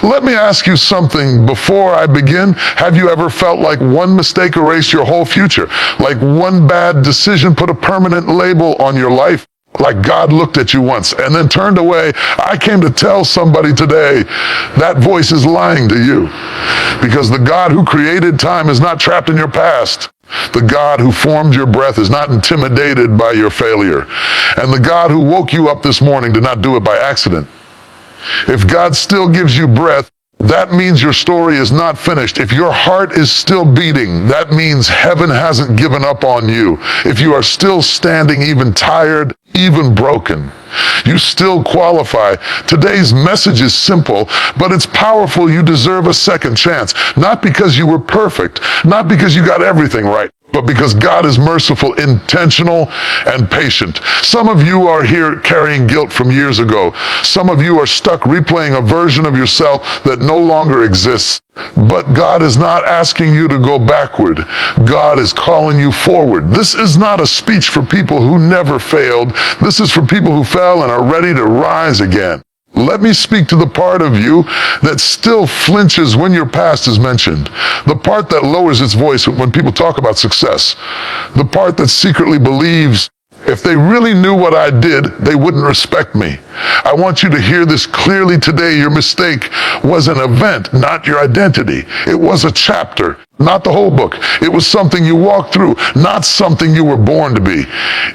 Let me ask you something before I begin. Have you ever felt like one mistake erased your whole future? Like one bad decision put a permanent label on your life? Like God looked at you once and then turned away? I came to tell somebody today that voice is lying to you, because the God who created time is not trapped in your past. The God who formed your breath is not intimidated by your failure. And the God who woke you up this morning did not do it by accident. If God still gives you breath, that means your story is not finished. If your heart is still beating, that means heaven hasn't given up on you. If you are still standing, even tired, even broken, you still qualify. Today's message is simple, but it's powerful. You deserve a second chance. Not because you were perfect, not because you got everything right, but because God is merciful, intentional, and patient. Some of you are here carrying guilt from years ago. Some of you are stuck replaying a version of yourself that no longer exists. But God is not asking you to go backward. God is calling you forward. This is not a speech for people who never failed. This is for people who fell and are ready to rise again. Let me speak to the part of you that still flinches when your past is mentioned. The part that lowers its voice when people talk about success. The part that secretly believes, if they really knew what I did, they wouldn't respect me. I want you to hear this clearly today. Your mistake was an event, not your identity. It was a chapter, not the whole book. It was something you walked through, not something you were born to be.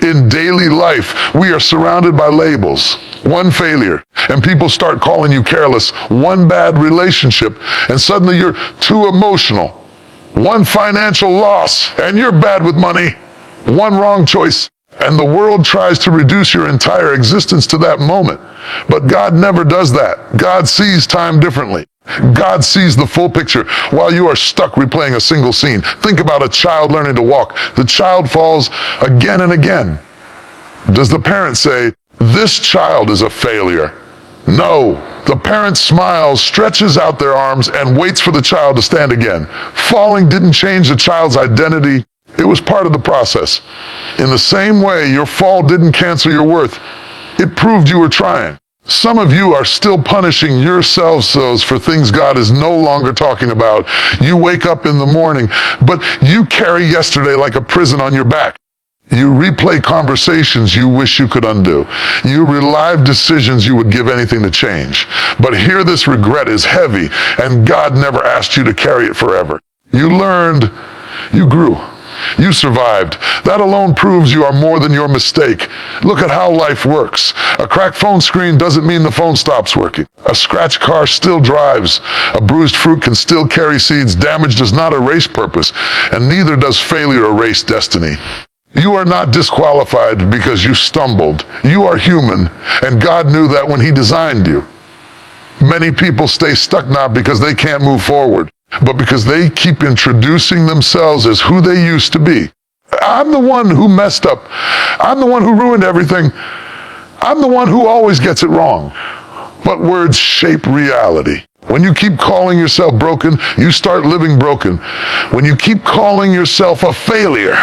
In daily life, we are surrounded by labels. One failure, and people start calling you careless. One bad relationship, and suddenly you're too emotional. One financial loss, and you're bad with money. One wrong choice, and the world tries to reduce your entire existence to that moment. But God never does that. God sees time differently. God sees the full picture while you are stuck replaying a single scene. Think about a child learning to walk. The child falls again and again. Does the parent say, "This child is a failure"? No. The parent smiles, stretches out their arms, and waits for the child to stand again. Falling didn't change the child's identity. It was part of the process. In the same way, your fall didn't cancel your worth. It proved you were trying. Some of you are still punishing yourselves for things God is no longer talking about. You wake up in the morning, but you carry yesterday like a prison on your back. You replay conversations you wish you could undo. You relive decisions you would give anything to change. But here this regret is heavy, and God never asked you to carry it forever. You learned, you grew. You survived. That alone proves you are more than your mistake. Look at how life works. A cracked phone screen doesn't mean the phone stops working. A scratched car still drives. A bruised fruit can still carry seeds. Damage does not erase purpose, and neither does failure erase destiny. You are not disqualified because you stumbled. You are human, and God knew that when He designed you. Many people stay stuck not because they can't move forward, but because they keep introducing themselves as who they used to be. I'm the one who messed up. I'm the one who ruined everything. I'm the one who always gets it wrong. But words shape reality. When you keep calling yourself broken, you start living broken. When you keep calling yourself a failure,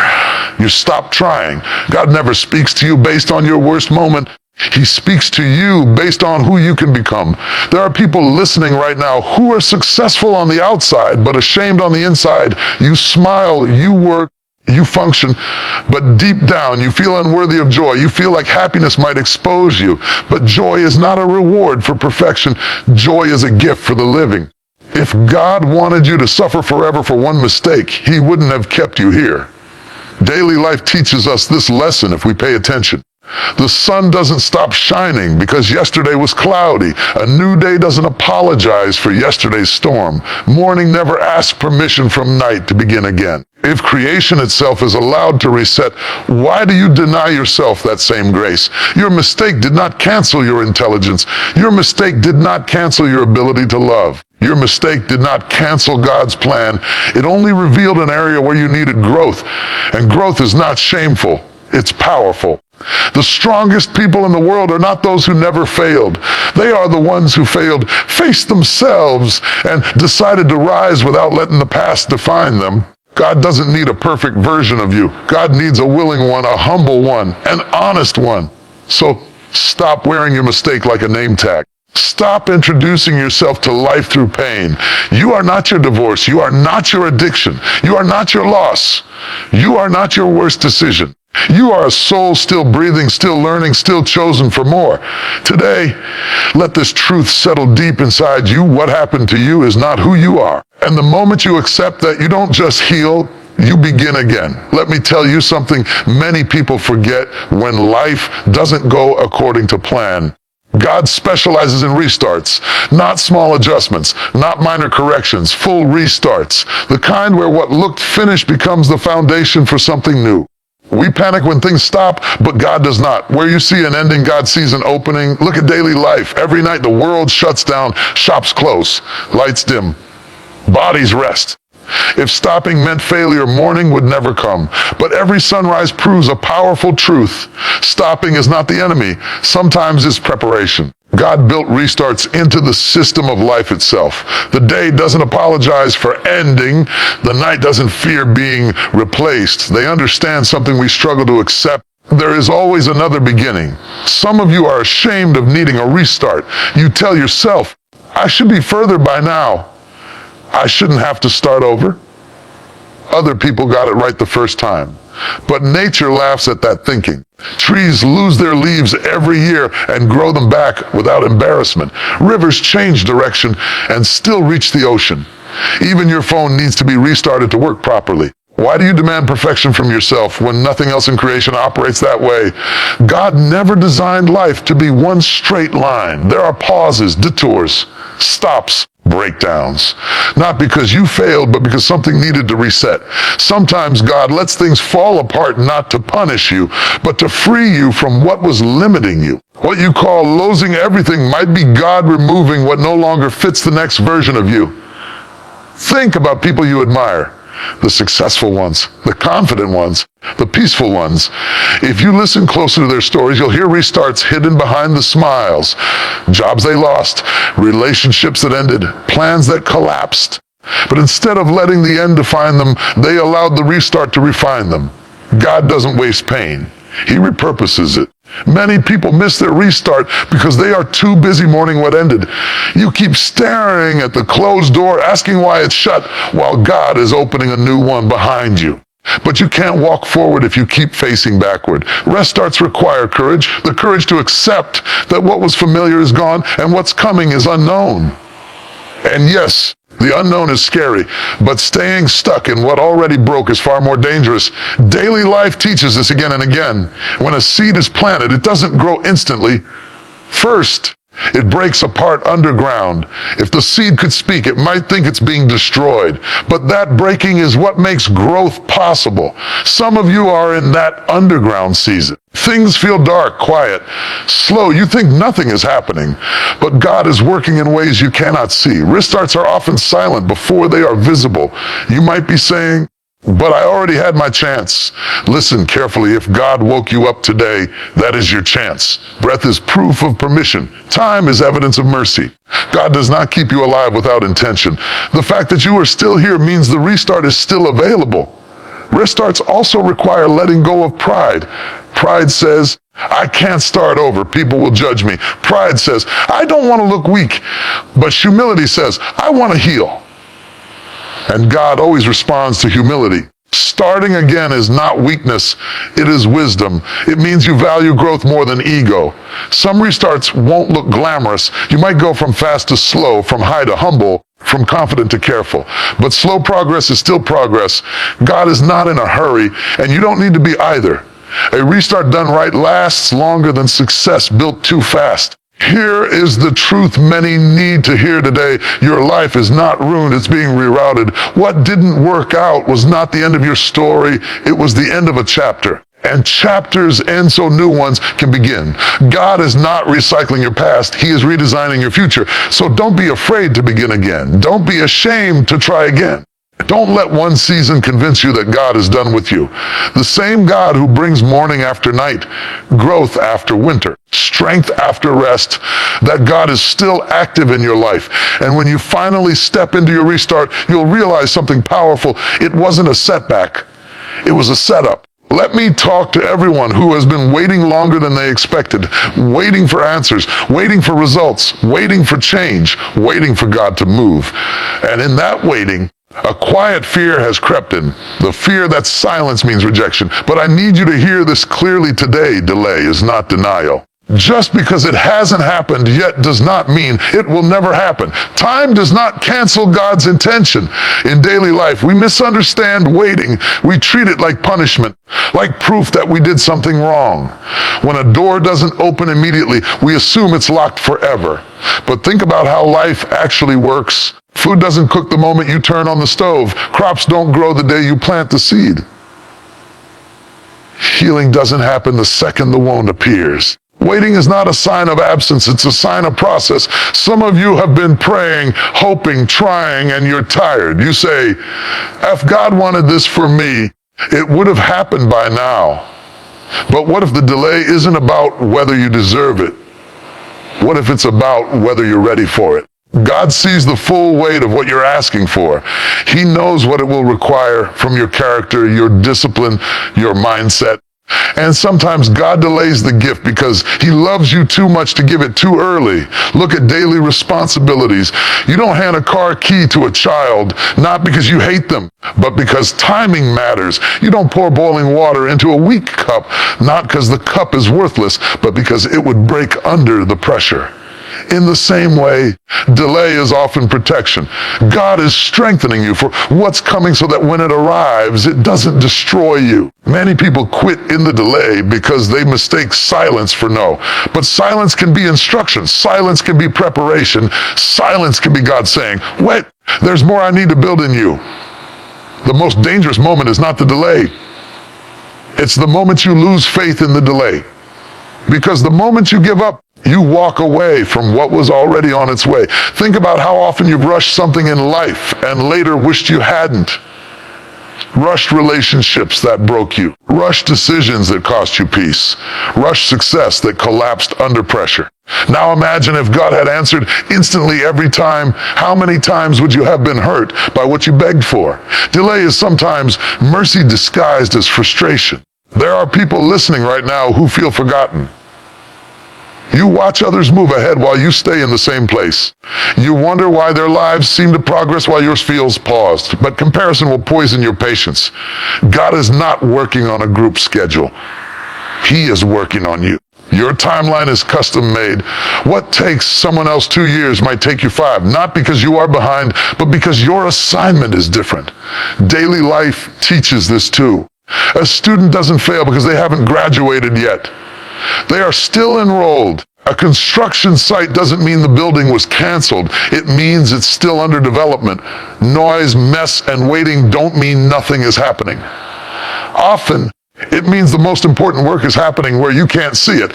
you stop trying. God never speaks to you based on your worst moment. He speaks to you based on who you can become. There are people listening right now who are successful on the outside, but ashamed on the inside. You smile, you work, you function, but deep down you feel unworthy of joy. You feel like happiness might expose you, but joy is not a reward for perfection. Joy is a gift for the living. If God wanted you to suffer forever for one mistake, He wouldn't have kept you here. Daily life teaches us this lesson if we pay attention. The sun doesn't stop shining because yesterday was cloudy. A new day doesn't apologize for yesterday's storm. Morning never asks permission from night to begin again. If creation itself is allowed to reset, why do you deny yourself that same grace? Your mistake did not cancel your intelligence. Your mistake did not cancel your ability to love. Your mistake did not cancel God's plan. It only revealed an area where you needed growth. And growth is not shameful. It's powerful. The strongest people in the world are not those who never failed. They are the ones who failed, faced themselves, and decided to rise without letting the past define them. God doesn't need a perfect version of you. God needs a willing one, a humble one, an honest one. So stop wearing your mistake like a name tag. Stop introducing yourself to life through pain. You are not your divorce. You are not your addiction. You are not your loss. You are not your worst decision. You are a soul still breathing, still learning, still chosen for more. Today, let this truth settle deep inside you. What happened to you is not who you are. And the moment you accept that, you don't just heal, you begin again. Let me tell you something many people forget. When life doesn't go according to plan, God specializes in restarts, not small adjustments, not minor corrections, full restarts, the kind where what looked finished becomes the foundation for something new. We panic when things stop, but God does not. Where you see an ending, God sees an opening. Look at daily life. Every night the world shuts down, shops close, lights dim, bodies rest. If stopping meant failure, morning would never come. But every sunrise proves a powerful truth. Stopping is not the enemy. Sometimes it's preparation. God built restarts into the system of life itself. The day doesn't apologize for ending. The night doesn't fear being replaced. They understand something we struggle to accept. There is always another beginning. Some of you are ashamed of needing a restart. You tell yourself, I should be further by now. I shouldn't have to start over. Other people got it right the first time. But nature laughs at that thinking. Trees lose their leaves every year and grow them back without embarrassment. Rivers change direction and still reach the ocean. Even your phone needs to be restarted to work properly. Why do you demand perfection from yourself when nothing else in creation operates that way? God never designed life to be one straight line. There are pauses, detours, stops, breakdowns. Not because you failed, but because something needed to reset. Sometimes God lets things fall apart not to punish you, but to free you from what was limiting you. What you call losing everything might be God removing what no longer fits the next version of you. Think about people you admire. The successful ones, the confident ones, the peaceful ones. If you listen closely to their stories, you'll hear restarts hidden behind the smiles. Jobs they lost, relationships that ended, plans that collapsed. But instead of letting the end define them, they allowed the restart to refine them. God doesn't waste pain. He repurposes it. Many people miss their restart because they are too busy mourning what ended. You keep staring at the closed door, asking why it's shut, while God is opening a new one behind you. But you can't walk forward if you keep facing backward. Restarts require courage, the courage to accept that what was familiar is gone and what's coming is unknown. And yes, the unknown is scary, but staying stuck in what already broke is far more dangerous. Daily life teaches this again and again. When a seed is planted, it doesn't grow instantly. First, it breaks apart underground. If the seed could speak, it might think it's being destroyed. But that breaking is what makes growth possible. Some of you are in that underground season. Things feel dark, quiet, slow. You think nothing is happening, but God is working in ways you cannot see. Restarts are often silent before they are visible. You might be saying, but I already had my chance. Listen carefully. If God woke you up today, that is your chance. Breath is proof of permission. Time is evidence of mercy. God does not keep you alive without intention. The fact that you are still here means the restart is still available. Restarts also require letting go of pride. Pride says, I can't start over. People will judge me. Pride says, I don't want to look weak. But humility says, I want to heal. And God always responds to humility. Starting again is not weakness, it is wisdom. It means you value growth more than ego. Some restarts won't look glamorous. You might go from fast to slow, from high to humble, from confident to careful. But slow progress is still progress. God is not in a hurry, and you don't need to be either. A restart done right lasts longer than success built too fast. Here is the truth many need to hear today. Your life is not ruined, it's being rerouted. What didn't work out was not the end of your story, it was the end of a chapter. And chapters end so new ones can begin. God is not recycling your past, He is redesigning your future. So don't be afraid to begin again. Don't be ashamed to try again. Don't let one season convince you that God is done with you. The same God who brings morning after night, growth after winter, strength after rest, that God is still active in your life. And when you finally step into your restart, you'll realize something powerful. It wasn't a setback. It was a setup. Let me talk to everyone who has been waiting longer than they expected, waiting for answers, waiting for results, waiting for change, waiting for God to move. And in that waiting, a quiet fear has crept in. The fear that silence means rejection. But I need you to hear this clearly today. Delay is not denial. Just because it hasn't happened yet does not mean it will never happen. Time does not cancel God's intention. In daily life, we misunderstand waiting. We treat it like punishment, like proof that we did something wrong. When a door doesn't open immediately, we assume it's locked forever. But think about how life actually works. Food doesn't cook the moment you turn on the stove. Crops don't grow the day you plant the seed. Healing doesn't happen the second the wound appears. Waiting is not a sign of absence, it's a sign of process. Some of you have been praying, hoping, trying, and you're tired. You say, if God wanted this for me, it would have happened by now. But what if the delay isn't about whether you deserve it? What if it's about whether you're ready for it? God sees the full weight of what you're asking for. He knows what it will require from your character, your discipline, your mindset. And sometimes God delays the gift because he loves you too much to give it too early. Look at daily responsibilities. You don't hand a car key to a child, not because you hate them, but because timing matters. You don't pour boiling water into a weak cup, not because the cup is worthless, but because it would break under the pressure. In the same way, delay is often protection. God is strengthening you for what's coming so that when it arrives, it doesn't destroy you. Many people quit in the delay because they mistake silence for no. But silence can be instruction. Silence can be preparation. Silence can be God saying, wait, there's more I need to build in you. The most dangerous moment is not the delay. It's the moment you lose faith in the delay. Because the moment you give up, you walk away from what was already on its way. Think about how often you've rushed something in life and later wished you hadn't. Rushed relationships that broke you. Rushed decisions that cost you peace. Rushed success that collapsed under pressure. Now imagine if God had answered instantly every time, how many times would you have been hurt by what you begged for? Delay is sometimes mercy disguised as frustration. There are people listening right now who feel forgotten. You watch others move ahead while you stay in the same place. You wonder why their lives seem to progress while yours feels paused. But comparison will poison your patience. God is not working on a group schedule. He is working on you. Your timeline is custom made. What takes someone else 2 years might take you 5, not because you are behind, but because your assignment is different. Daily life teaches this too. A student doesn't fail because they haven't graduated yet. They are still enrolled. A construction site doesn't mean the building was canceled. It means it's still under development. Noise, mess, and waiting don't mean nothing is happening. Often, it means the most important work is happening where you can't see it.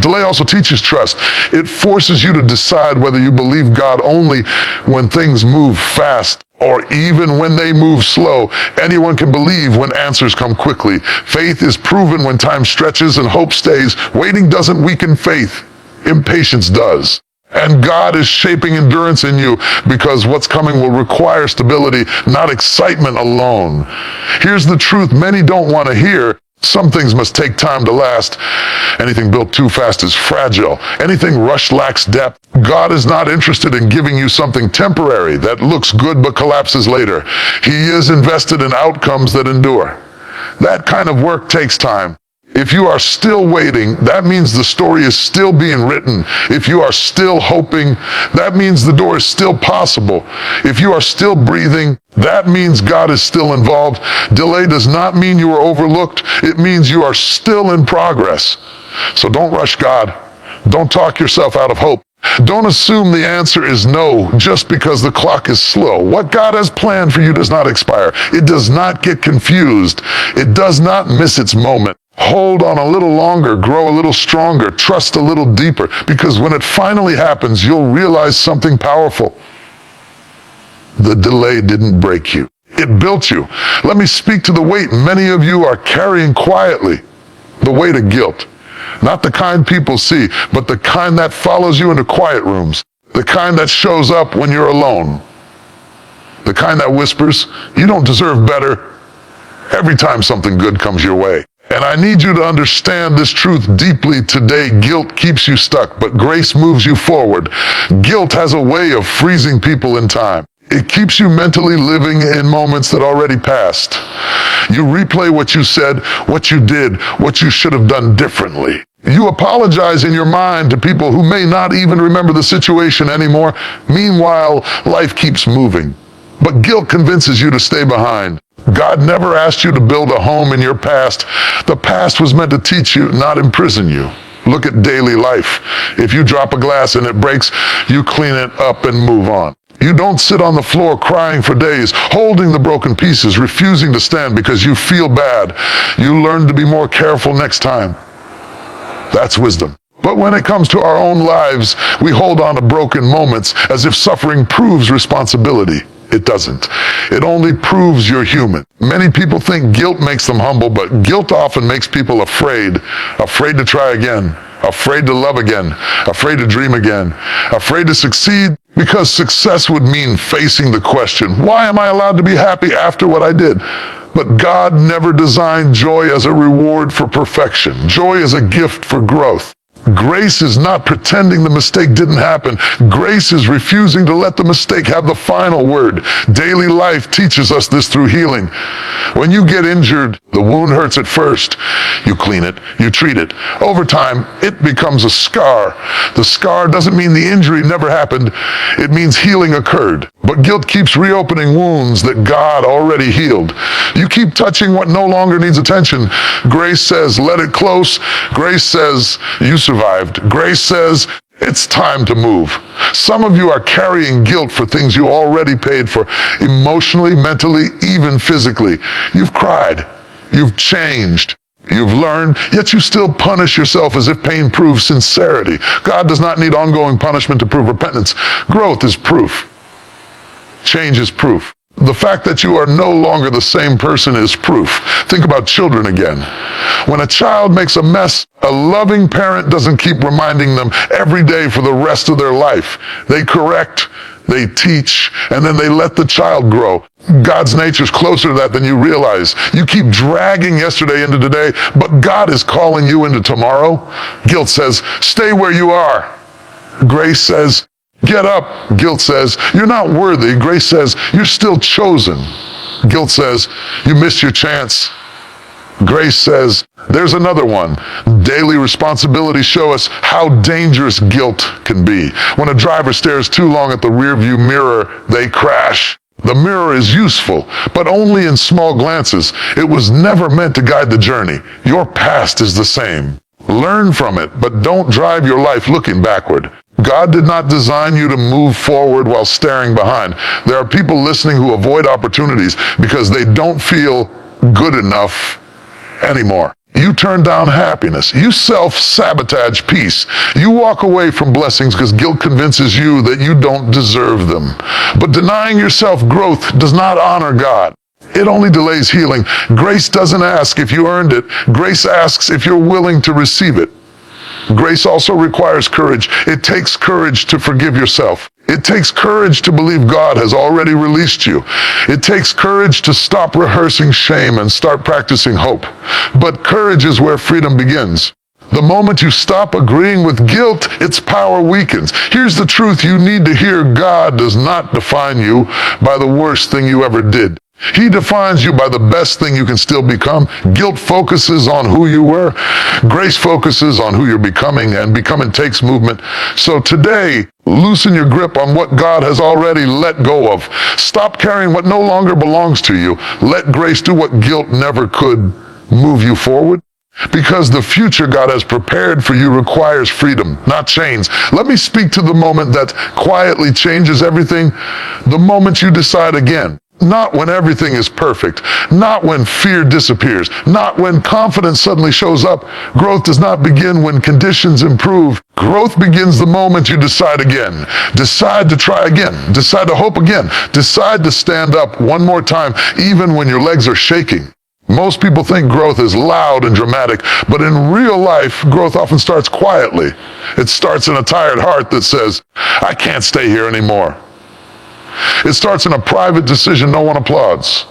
Delay also teaches trust. It forces you to decide whether you believe God only when things move fast or even when they move slow. Anyone can believe when answers come quickly. Faith is proven when time stretches and hope stays. Waiting doesn't weaken faith. Impatience does. And God is shaping endurance in you because what's coming will require stability, not excitement alone. Here's the truth many don't want to hear. Some things must take time to last. Anything built too fast is fragile. Anything rushed lacks depth. God is not interested in giving you something temporary that looks good but collapses later. He is invested in outcomes that endure. That kind of work takes time. If you are still waiting, that means the story is still being written. If you are still hoping, that means the door is still possible. If you are still breathing, that means God is still involved. Delay does not mean you are overlooked. It means you are still in progress. So don't rush God. Don't talk yourself out of hope. Don't assume the answer is no just because the clock is slow. What God has planned for you does not expire. It does not get confused. It does not miss its moment. Hold on a little longer, grow a little stronger, trust a little deeper, because when it finally happens, you'll realize something powerful. The delay didn't break you. It built you. Let me speak to the weight many of you are carrying quietly. The weight of guilt. Not the kind people see, but the kind that follows you into quiet rooms. The kind that shows up when you're alone. The kind that whispers, you don't deserve better. every time something good comes your way. And I need you to understand this truth deeply today. Guilt keeps you stuck, but grace moves you forward. Guilt has a way of freezing people in time. It keeps you mentally living in moments that already passed. You replay what you said, what you did, what you should have done differently. You apologize in your mind to people who may not even remember the situation anymore. Meanwhile, life keeps moving. But guilt convinces you to stay behind. God never asked you to build a home in your past. The past was meant to teach you, not imprison you. Look at daily life. If you drop a glass and it breaks, you clean it up and move on. You don't sit on the floor crying for days, holding the broken pieces, refusing to stand because you feel bad. You learn to be more careful next time. That's wisdom. But when it comes to our own lives, we hold on to broken moments as if suffering proves responsibility. It doesn't. It only proves you're human. Many people think guilt makes them humble, but guilt often makes people afraid. Afraid to try again. Afraid to love again. Afraid to dream again. Afraid to succeed because success would mean facing the question, why am I allowed to be happy after what I did? But God never designed joy as a reward for perfection. Joy is a gift for growth. Grace is not pretending the mistake didn't happen. Grace is refusing to let the mistake have the final word. Daily life teaches us this through healing. When you get injured, the wound hurts at first. You clean it, you treat it. Over time, it becomes a scar. The scar doesn't mean the injury never happened. It means healing occurred. But guilt keeps reopening wounds that God already healed. You keep touching what no longer needs attention. Grace says, let it close. Grace says, you survived. Grace says, it's time to move. Some of you are carrying guilt for things you already paid for, emotionally, mentally, even physically. You've cried. You've changed. You've learned, yet you still punish yourself as if pain proves sincerity. God does not need ongoing punishment to prove repentance. Growth is proof. Change is proof. The fact that you are no longer the same person is proof. Think about children again. When a child makes a mess, a loving parent doesn't keep reminding them every day for the rest of their life. They correct, they teach, and then they let the child grow. God's nature is closer to that than you realize. You keep dragging yesterday into today, but God is calling you into tomorrow. Guilt says, stay where you are. Grace says, get up. Guilt says, you're not worthy. Grace says, you're still chosen. Guilt says, you missed your chance. Grace says, there's another one. Daily responsibilities show us how dangerous guilt can be. When a driver stares too long at the rearview mirror, they crash. The mirror is useful, but only in small glances. It was never meant to guide the journey. Your past is the same. Learn from it, but don't drive your life looking backward. God did not design you to move forward while staring behind. There are people listening who avoid opportunities because they don't feel good enough anymore. You turn down happiness. You self-sabotage peace. You walk away from blessings because guilt convinces you that you don't deserve them. But denying yourself growth does not honor God. It only delays healing. Grace doesn't ask if you earned it. Grace asks if you're willing to receive it. Grace also requires courage. It takes courage to forgive yourself. It takes courage to believe God has already released you. It takes courage to stop rehearsing shame and start practicing hope. But courage is where freedom begins. The moment you stop agreeing with guilt, its power weakens. Here's the truth you need to hear. God does not define you by the worst thing you ever did. He defines you by the best thing you can still become. Guilt focuses on who you were. Grace focuses on who you're becoming, and becoming takes movement. So today, loosen your grip on what God has already let go of. Stop carrying what no longer belongs to you. Let grace do what guilt never could. Move you forward. Because the future God has prepared for you requires freedom, not chains. Let me speak to the moment that quietly changes everything. The moment you decide again. Not when everything is perfect, not when fear disappears, not when confidence suddenly shows up. Growth does not begin when conditions improve. Growth begins the moment you decide again. Decide to try again. Decide to hope again. Decide to stand up one more time, even when your legs are shaking. Most people think growth is loud and dramatic, but in real life, growth often starts quietly. It starts in a tired heart that says, I can't stay here anymore. It starts in a private decision no one applauds.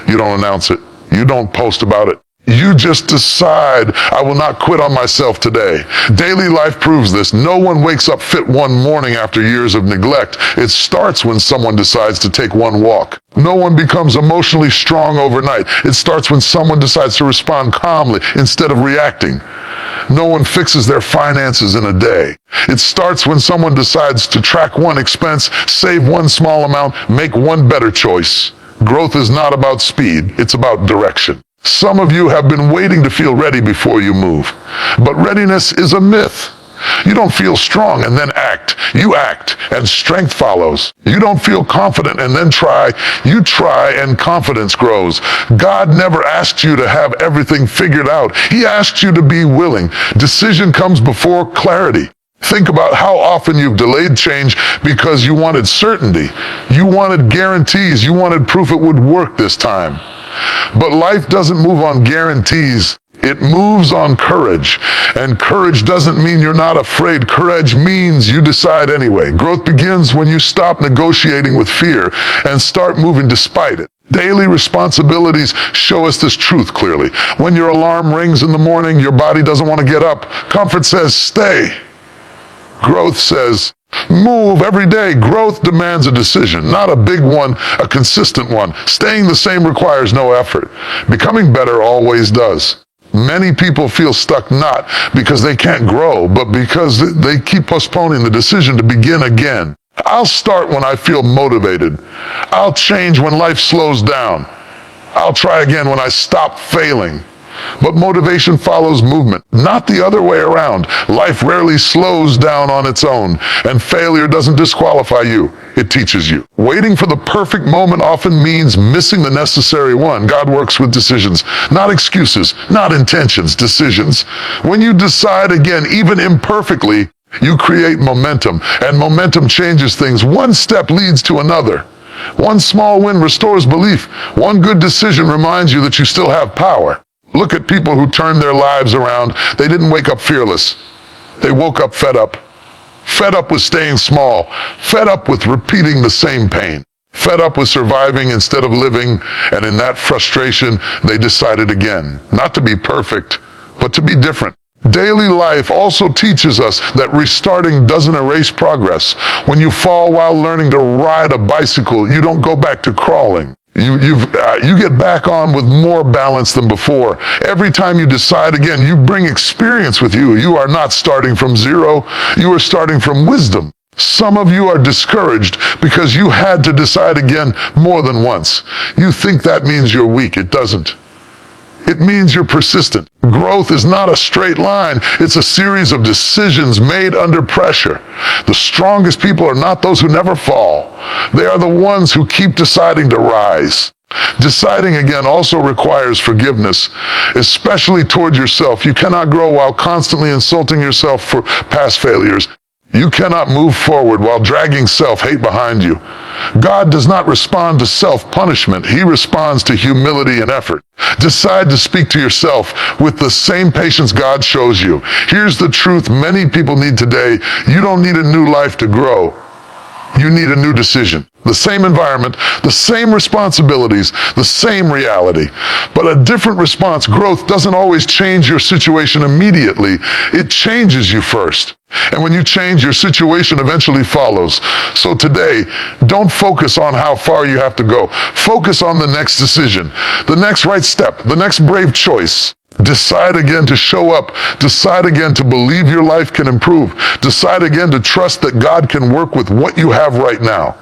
You don't announce it. You don't post about it. You just decide, I will not quit on myself today. Daily life proves this. No one wakes up fit one morning after years of neglect. It starts when someone decides to take one walk. No one becomes emotionally strong overnight. It starts when someone decides to respond calmly instead of reacting. No one fixes their finances in a day. It starts when someone decides to track one expense, save one small amount, make one better choice. Growth is not about speed, it's about direction. Some of you have been waiting to feel ready before you move. But readiness is a myth. You don't feel strong and then act. You act and strength follows. You don't feel confident and then try. You try and confidence grows. God never asked you to have everything figured out. He asked you to be willing. Decision comes before clarity. Think about how often you've delayed change because you wanted certainty. You wanted guarantees. You wanted proof it would work this time. But life doesn't move on guarantees. It moves on courage. And courage doesn't mean you're not afraid. Courage means you decide anyway. Growth begins when you stop negotiating with fear and start moving despite it. Daily responsibilities show us this truth clearly. When your alarm rings in the morning, your body doesn't want to get up. Comfort says, stay. Growth says, move every day. Growth demands a decision, not a big one, a consistent one. Staying the same requires no effort. Becoming better always does. Many people feel stuck not because they can't grow, but because they keep postponing the decision to begin again. I'll start when I feel motivated. I'll change when life slows down. I'll try again when I stop failing. But motivation follows movement, not the other way around. Life rarely slows down on its own, and failure doesn't disqualify you. It teaches you. Waiting for the perfect moment often means missing the necessary one. God works with decisions, not excuses, not intentions, decisions. When you decide again, even imperfectly, you create momentum, and momentum changes things. One step leads to another. One small win restores belief. One good decision reminds you that you still have power. Look at people who turned their lives around. They didn't wake up fearless. They woke up fed up. Fed up with staying small. Fed up with repeating the same pain. Fed up with surviving instead of living. And in that frustration, they decided again, not to be perfect, but to be different. Daily life also teaches us that restarting doesn't erase progress. When you fall while learning to ride a bicycle, you don't go back to crawling. You get back on with more balance than before. Every time you decide again, you bring experience with you. You are not starting from zero. You are starting from wisdom. Some of you are discouraged because you had to decide again more than once. You think that means you're weak. It doesn't. It means you're persistent. Growth is not a straight line. It's a series of decisions made under pressure. The strongest people are not those who never fall. They are the ones who keep deciding to rise. Deciding again also requires forgiveness, especially toward yourself. You cannot grow while constantly insulting yourself for past failures. You cannot move forward while dragging self-hate behind you. God does not respond to self-punishment. He responds to humility and effort. Decide to speak to yourself with the same patience God shows you. Here's the truth many people need today. You don't need a new life to grow. You need a new decision. The same environment, the same responsibilities, the same reality. But a different response. Growth doesn't always change your situation immediately. It changes you first. And when you change, your situation eventually follows. So today, don't focus on how far you have to go. Focus on the next decision, the next right step, the next brave choice. Decide again to show up. Decide again to believe your life can improve. Decide again to trust that God can work with what you have right now.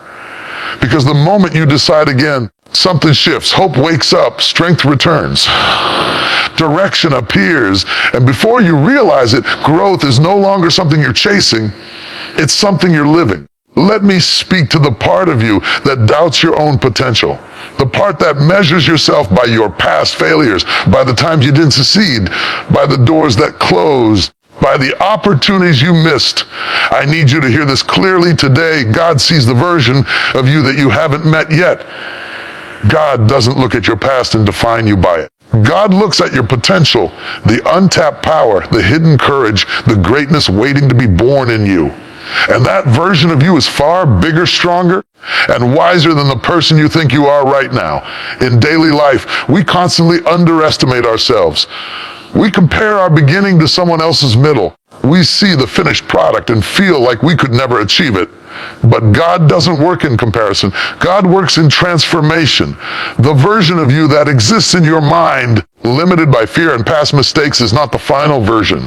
Because the moment you decide again, something shifts. Hope wakes up. Strength returns. Direction appears. And before you realize it, growth is no longer something you're chasing. It's something you're living. Let me speak to the part of you that doubts your own potential. The part that measures yourself by your past failures, by the times you didn't succeed, by the doors that closed, by the opportunities you missed. I need you to hear this clearly today. God sees the version of you that you haven't met yet. God doesn't look at your past and define you by it. God looks at your potential, the untapped power, the hidden courage, the greatness waiting to be born in you. And that version of you is far bigger, stronger, and wiser than the person you think you are right now. In daily life, we constantly underestimate ourselves. We compare our beginning to someone else's middle. We see the finished product and feel like we could never achieve it. But God doesn't work in comparison. God works in transformation. The version of you that exists in your mind, limited by fear and past mistakes, is not the final version.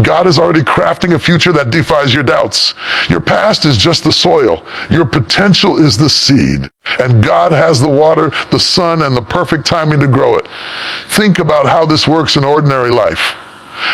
God is already crafting a future that defies your doubts. Your past is just the soil. Your potential is the seed. And God has the water, the sun, and the perfect timing to grow it. Think about how this works in ordinary life.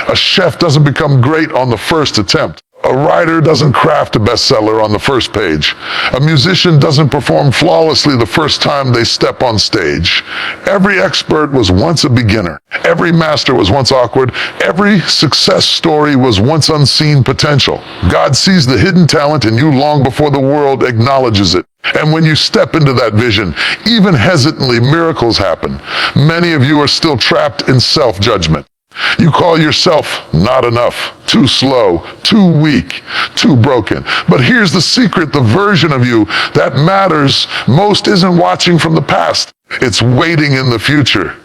A chef doesn't become great on the first attempt. A writer doesn't craft a bestseller on the first page. A musician doesn't perform flawlessly the first time they step on stage. Every expert was once a beginner. Every master was once awkward. Every success story was once unseen potential. God sees the hidden talent in you long before the world acknowledges it. And when you step into that vision, even hesitantly, miracles happen. Many of you are still trapped in self-judgment. You call yourself not enough, too slow, too weak, too broken. But here's the secret: the version of you that matters most isn't watching from the past. It's waiting in the future.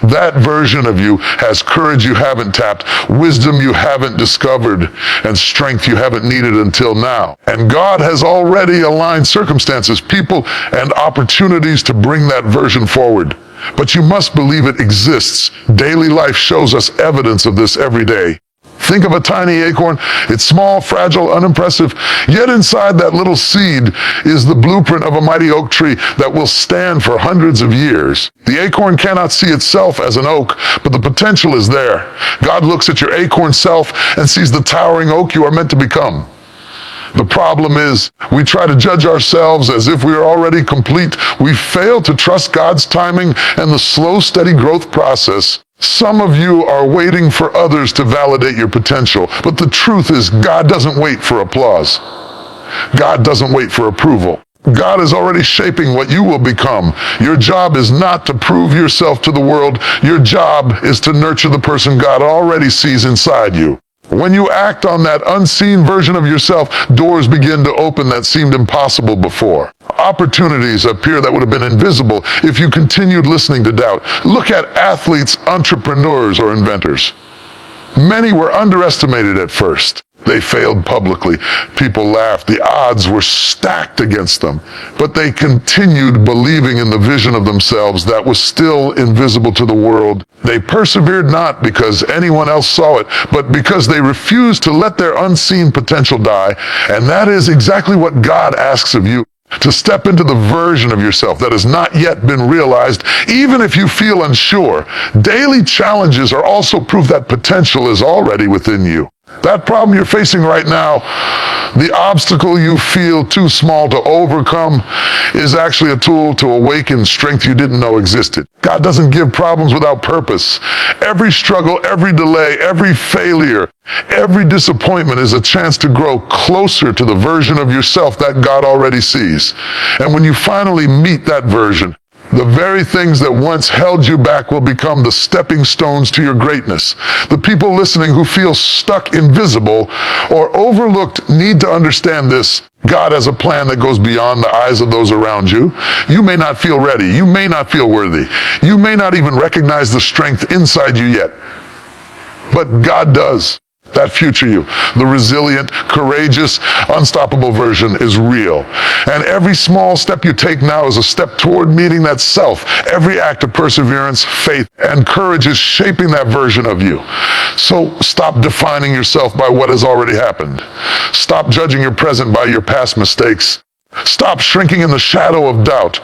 That version of you has courage you haven't tapped, wisdom you haven't discovered, and strength you haven't needed until now. And God has already aligned circumstances, people, and opportunities to bring that version forward. But you must believe it exists. Daily life shows us evidence of this every day. Think of a tiny acorn. It's small, fragile, unimpressive. Yet inside that little seed is the blueprint of a mighty oak tree that will stand for hundreds of years. The acorn cannot see itself as an oak, but the potential is there. God looks at your acorn self and sees the towering oak you are meant to become. The problem is, we try to judge ourselves as if we are already complete. We fail to trust God's timing and the slow, steady growth process. Some of you are waiting for others to validate your potential, but the truth is, God doesn't wait for applause. God doesn't wait for approval. God is already shaping what you will become. Your job is not to prove yourself to the world. Your job is to nurture the person God already sees inside you. When you act on that unseen version of yourself, doors begin to open that seemed impossible before. Opportunities appear that would have been invisible if you continued listening to doubt. Look at athletes, entrepreneurs, or inventors. Many were underestimated at first. They failed publicly. People laughed. The odds were stacked against them. But they continued believing in the vision of themselves that was still invisible to the world. They persevered not because anyone else saw it, but because they refused to let their unseen potential die. And that is exactly what God asks of you. To step into the version of yourself that has not yet been realized, even if you feel unsure. Daily challenges are also proof that potential is already within you. That problem you're facing right now, the obstacle you feel too small to overcome, is actually a tool to awaken strength you didn't know existed. God doesn't give problems without purpose. Every struggle, every delay, every failure, every disappointment is a chance to grow closer to the version of yourself that God already sees. And when you finally meet that version, the very things that once held you back will become the stepping stones to your greatness. The people listening who feel stuck, invisible, or overlooked need to understand this. God has a plan that goes beyond the eyes of those around you. You may not feel ready. You may not feel worthy. You may not even recognize the strength inside you yet. But God does. That future you, the resilient, courageous, unstoppable version, is real. And every small step you take now is a step toward meeting that self. Every act of perseverance, faith, and courage is shaping that version of you. So stop defining yourself by what has already happened. Stop judging your present by your past mistakes. Stop shrinking in the shadow of doubt.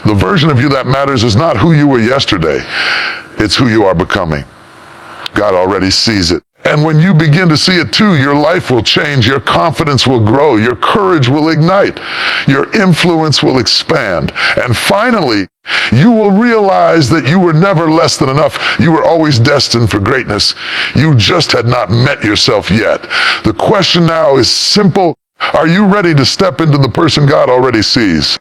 The version of you that matters is not who you were yesterday. It's who you are becoming. God already sees it. And when you begin to see it too, your life will change, your confidence will grow, your courage will ignite, your influence will expand. And finally, you will realize that you were never less than enough. You were always destined for greatness. You just had not met yourself yet. The question now is simple. Are you ready to step into the person God already sees?